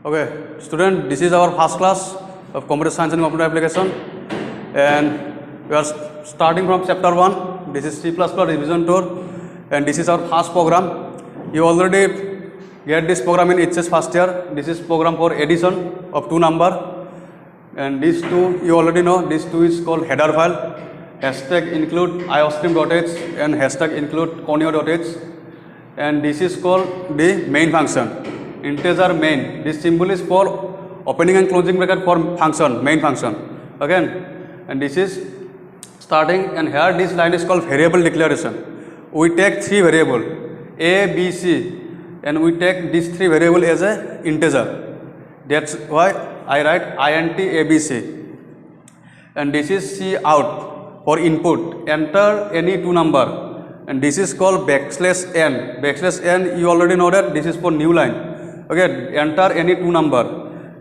Okay, student, this is our first class of computer science and computer application, and we are starting from chapter 1. This is C++ revision tour, and this is our first program. You already get this program in HS first year. This is program for addition of two number, and these two you already know. This two is called header file. Hashtag include iostream.h and hashtag include conio.h, and this is called the main function. Integer main. This symbol is for opening and closing bracket for function, main function. Again, and this is starting, and here this line is called variable declaration. We take three variable a, b, c, and we take these three variable as a integer. That's why I write int abc. And this is c out for input. Enter any two number, and this is called backslash n. Backslash n, you already know that this is for new line. Okay, enter any two number,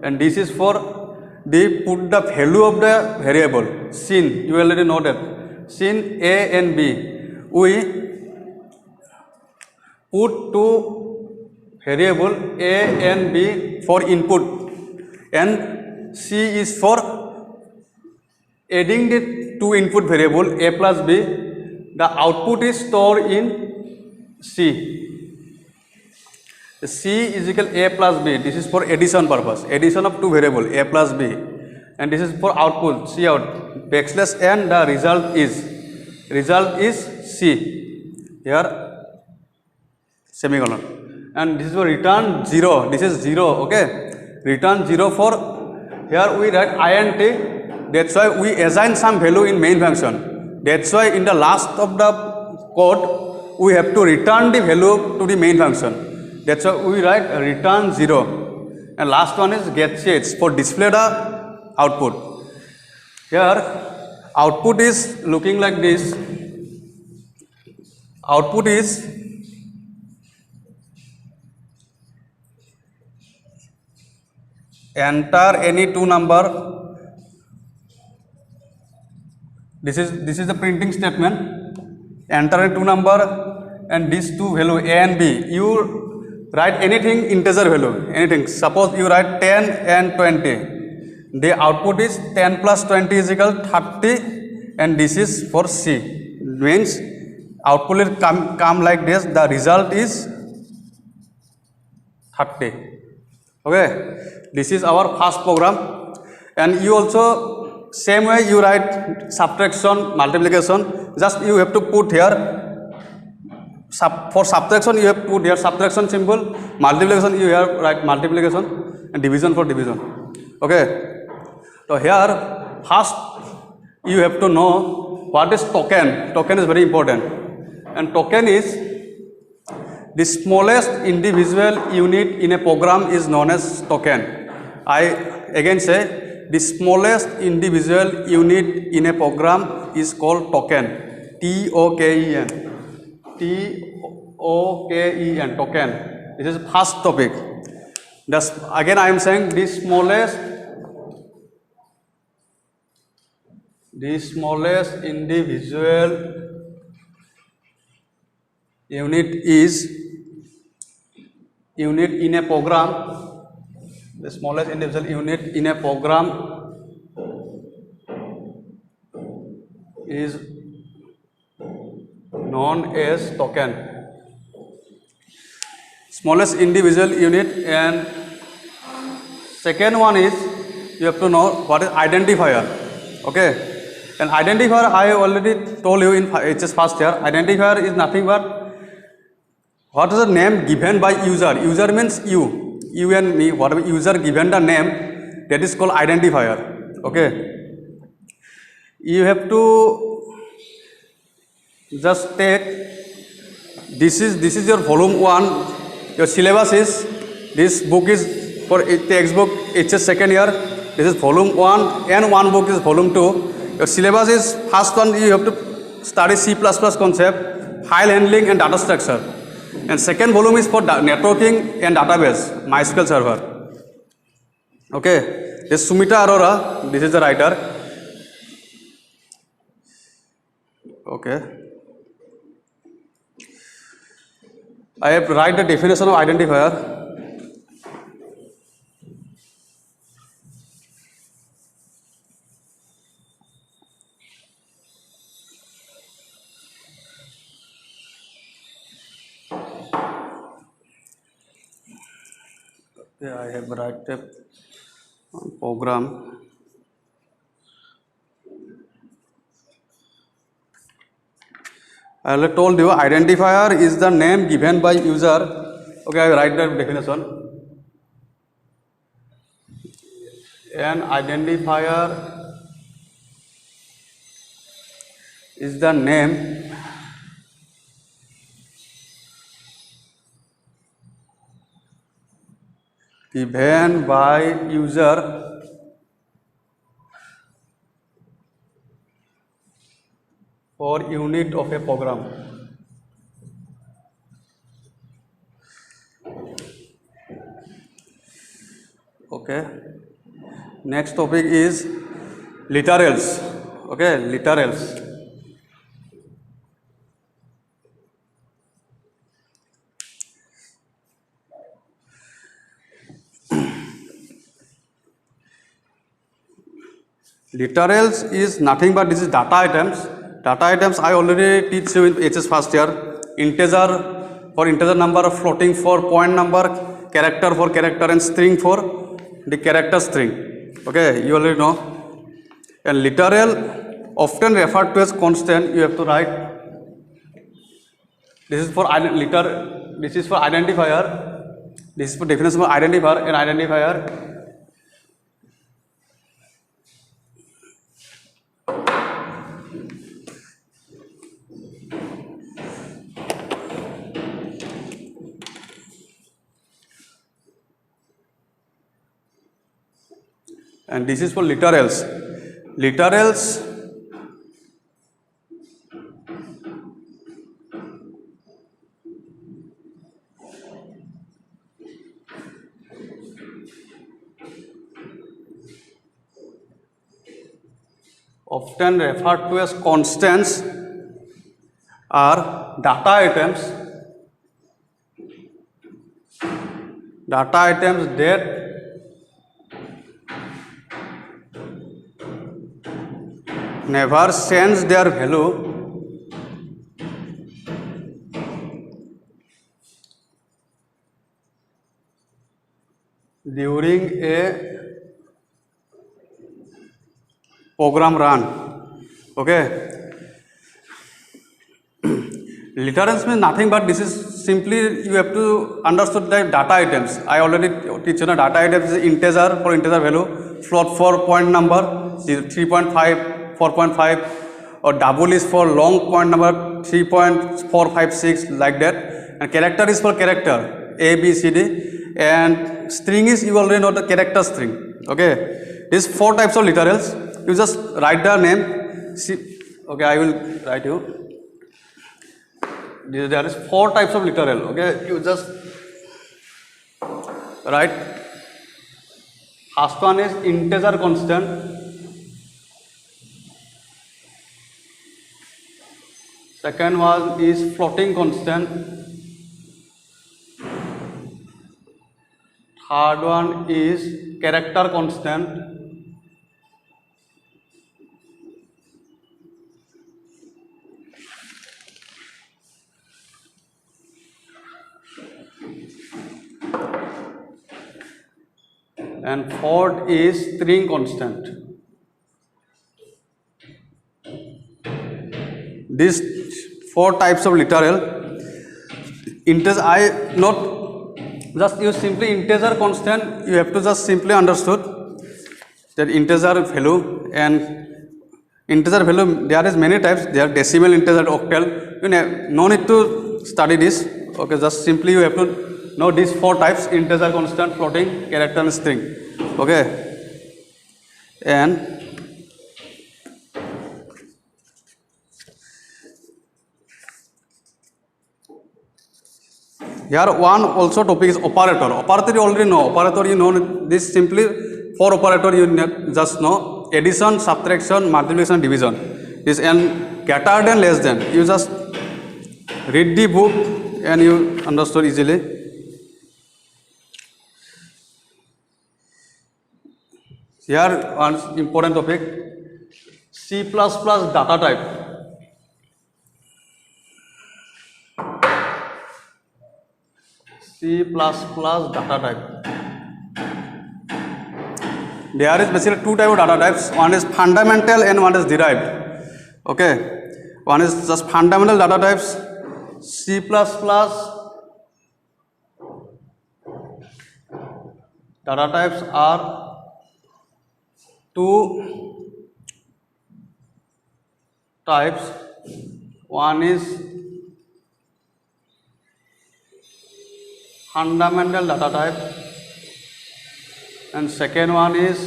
and this is for the put the value of the variable. Sin, you already know that. Sin a and b, we put two variable a and b for input, and c is for adding the two input variable a plus b. The output is stored in c. C is equal a plus b. This is for addition purpose, addition of two variable a plus b, and this is for output c out backslash n. The result is c here semicolon, and this is for return 0. This is 0. Okay, return 0 for here we write int. That's why we assign some value in main function. That's why in the last of the code we have to return the value to the main function. That's why we write return 0, and last one is get change for display the output. Here output is looking like this. Output is enter any two number. This is the printing statement. Enter any two number, and these two value a and b. You write anything integer value, anything. Suppose you write 10 and 20. The output is 10 plus 20 is equal 30, and this is for c. Means output will come like this. The result is 30. Okay, this is our first program, and you also same way you write subtraction, multiplication. Just you have to put here. For subtraction you have to put here subtraction symbol, multiplication you have write multiplication, and division for division. Okay, so here first you have to know what is token. Token is very important, and token is the smallest individual unit in a program is known as token. I again say the smallest individual unit in a program is called token. T-O-K-E-N. T-O-K-E-N, token. This is first topic. Thus, again I am saying the smallest individual unit is unit in a program. The smallest individual unit in a program is known as token. Smallest individual unit. And second one is you have to know what is identifier. Okay, and identifier I already told you in HS first year. Identifier is nothing but what is the name given by user. User means you and me. Whatever user given the name, that is called identifier. Okay, you have to just take this is your volume 1. Your syllabus is, this book is for textbook HS second year. This is volume 1, and one book is volume 2. Your syllabus is first one you have to study C++ concept, file handling and data structure, and second volume is for networking and database, MySQL server. Okay, this is Sumita Arora. This is the writer. Okay, I have write the definition of identifier. Okay, I have write a program. I already told you identifier is the name given by user. Okay, I write the definition. An identifier is the name given by user for unit of a program. Okay. Next topic is literals. Okay, literals. Literals is nothing but this is data items. Data items I already teach you in HS first year. Integer for integer number, floating for point number, character for character, and string for the character string. Okay, you already know. And literal often referred to as constant. You have to write. This is for liter. This is for identifier. This is for definition of identifier. An identifier. And this is for literals. Literals often referred to as constants are data items. Data items that never change their value during a program run. Okay. Literals means nothing but this is simply you have to understand the data items. I already teach you data items is integer for integer value, float for point number 3.5, 4.5, or double is for long point number 3.456 like that, and character is for character A, B, C, D, and string is you already know the character string. Okay, these 4 types of literals. You just write the name. See, okay, I will write you. There is 4 types of literal. Okay, you just write. First one is integer constant. Second one is floating constant. Third one is character constant. And fourth is string constant. These 4 types of literal. Integer, I not just use simply integer constant. You have to just simply understood that integer value, and integer value there is many types. There are decimal, integer, octal. You know, no need to study this. Okay, just simply you have to know these 4 types: integer constant, floating, character, and string. Okay, and here one also topic is operator. Operator you already know. Operator you know this simply 4 operator you just know: addition, subtraction, multiplication, division. This and greater than, less than. You just read the book and you understood easily. Here one important topic: C++ data type. C++ data type. there is basically two type of data types. One is fundamental and one is derived. Okay, one is just fundamental data types. C++ data types are two types. One is fundamental data type and second one is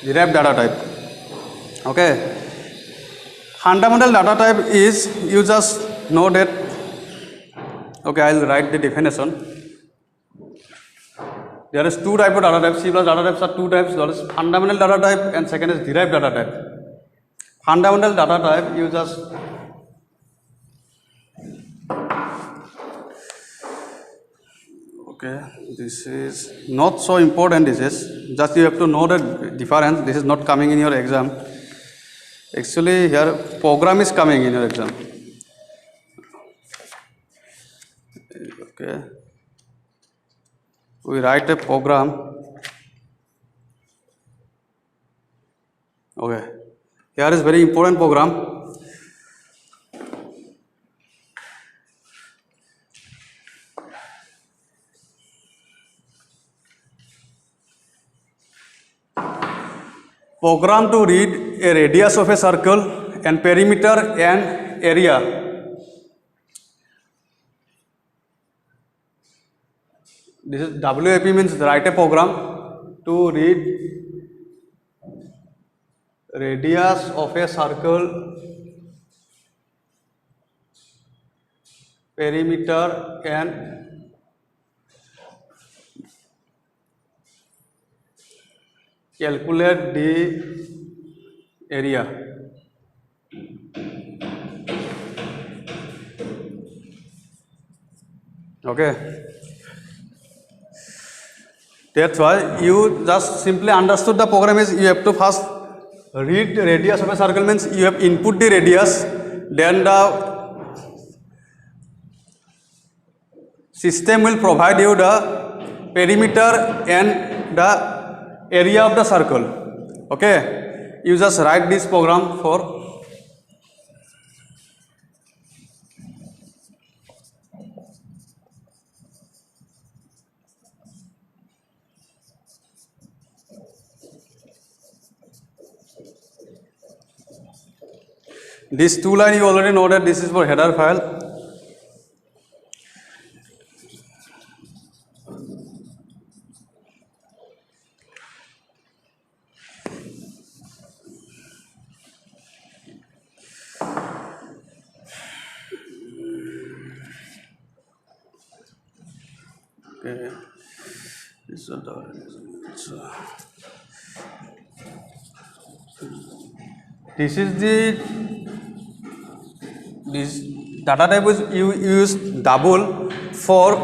derived data type. Okay, fundamental data type is, you just know that, okay, I will write the definition. There is two type of data types. C+ data types are two types. There is fundamental data type and second is derived data type. Fundamental data type, you just okay, this is not so important. This is just, you have to know the difference. This is not coming in your exam. Actually here program is coming in your exam. Okay, we write a program. Okay, here is very important program. Program to read a radius of a circle and perimeter and area. This is WAP, means write a program to read radius of a circle, perimeter and calculate the area. Okay, that's why you just simply understood the program is, you have to first read the radius of a circle, means you have input the radius, then the system will provide you the perimeter and the area of the circle. Okay, you just write this program for this two line. You already know that this is for header file. Okay, this is the, this data type is, you use double for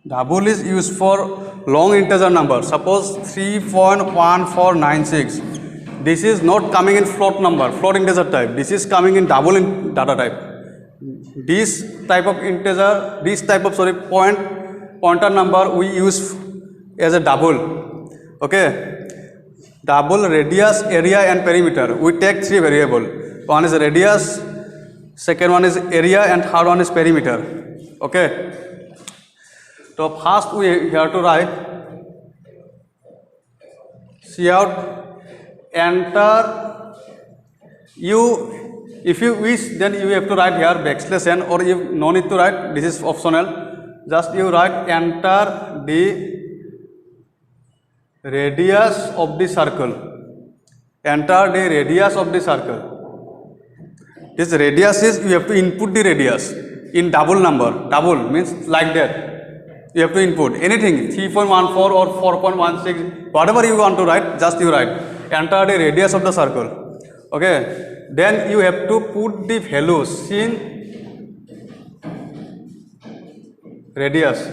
double is used for long integer number. Suppose 3.1496. This is not coming in float number, float integer type. This is coming in double in data type. This type of integer, this type of pointer number we use as a double. Okay, double, radius, area and perimeter. We take three variable. One is radius, second one is area and third one is perimeter. Okay, so first we have to write cout enter. You, if you wish, then you have to write here \n, or if no need to write, this is optional. Just you write enter the radius of the circle. Enter the radius of the circle. This radius is, you have to input the radius in double number. Double means like that. You have to input anything, 3.14 or 4.16, whatever you want to write, just you write. Enter the radius of the circle. Okay. Then you have to put the values in radius.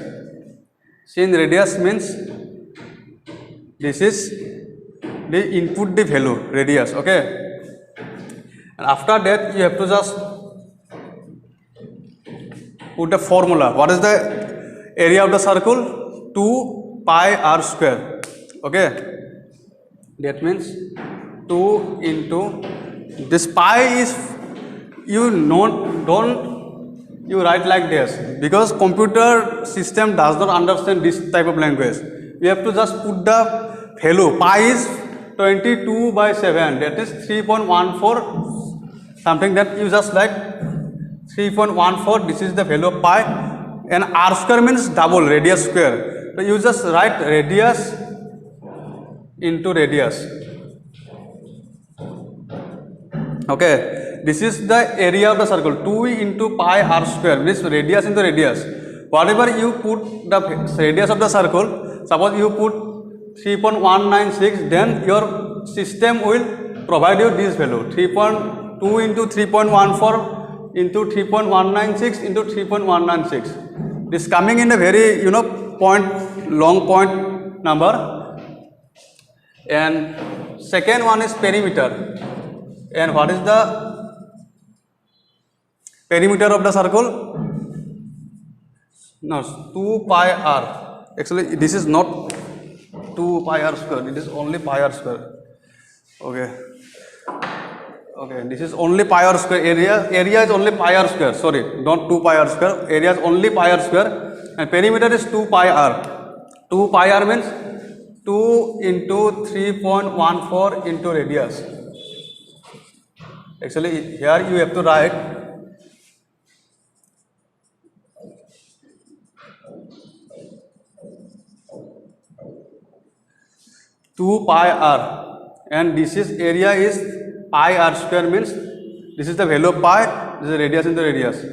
Sin radius means this is they input the value radius. Okay, and after that you have to just put the formula. What is the area of the circle? 2 pi r square. Okay, that means 2 into this pi is, you don't you write like this, because computer system does not understand this type of language. You have to just put the value. Pi is 22/7, that is 3.14 something, that you just like 3.14. This is the value of pi, and r square means double radius square. So you just write radius into radius. Okay, this is the area of the circle. 2 into pi r square means radius into radius. Whatever you put the radius of the circle, suppose you put 3.196, then your system will provide you this value, 3.2 into 3.14 into 3.196 into 3.196. This coming in a very long point number. And second one is perimeter. And what is the perimeter of the circle? No, 2 pi r. Actually, this is not 2 pi r square. It is only pi r square. Okay. Okay. This is only pi r square. Area is only pi r square. Sorry, not 2 pi r square. Area is only pi r square. And perimeter is 2 pi r. 2 pi r means 2 into 3.14 into radius. Actually, here you have to write 2 pi r, and this is area is pi r square, means this is the value of pi, this is radius into radius.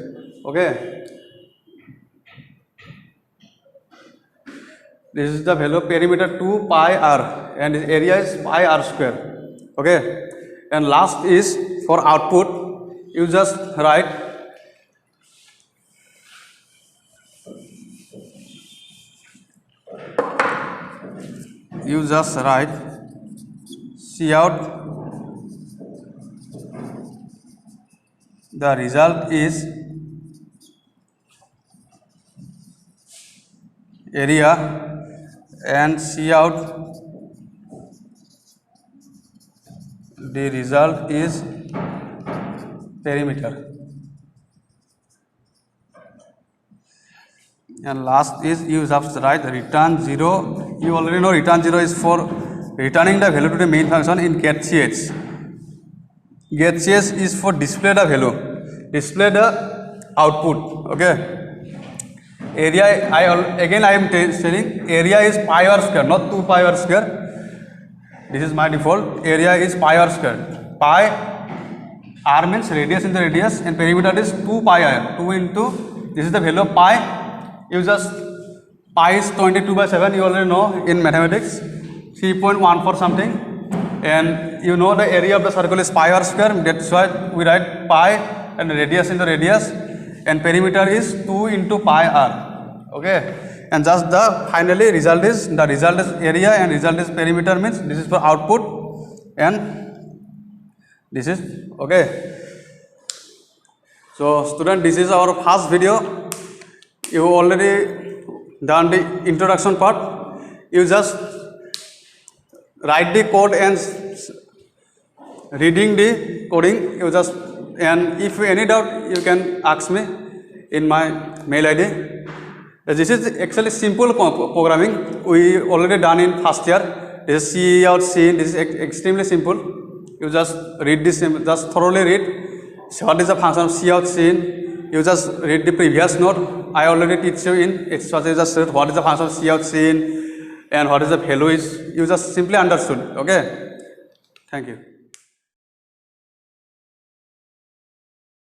Okay, this is the value of perimeter 2 pi r, and this area is pi r square. Okay, and last is for output, you just write Cout. The result is area, and Cout, the result is perimeter. And last is you have to write return 0. You already know return 0 is for returning the value to the main function in getCH. getCH is for display the value, display the output. Okay. Area, I am telling area is pi r square, not 2 pi r square. This is my default. Area is pi r square. Pi r means radius into radius, and perimeter is 2 pi r. 2 into, this is the value of pi. You just, pi is 22/7, you already know in mathematics, 3.14 something, and you know the area of the circle is pi r square. That's why we write pi and radius into radius, and perimeter is 2 into pi r. Okay, and just the finally result is area, and result is perimeter, means this is for output, and this is okay. So student, this is our first video. You already done the introduction part. You just write the code and reading the coding. You just, and if any doubt you can ask me in my mail ID. This is actually simple programming. We already done in first year. This is Cout scene. This is extremely simple. You just read this, just thoroughly read. What is the function of Cout scene? You just read the previous note. I already teach you in exercise. Just what is the function of Cout scene and what is the value is. You just simply understood. Okay. Thank you.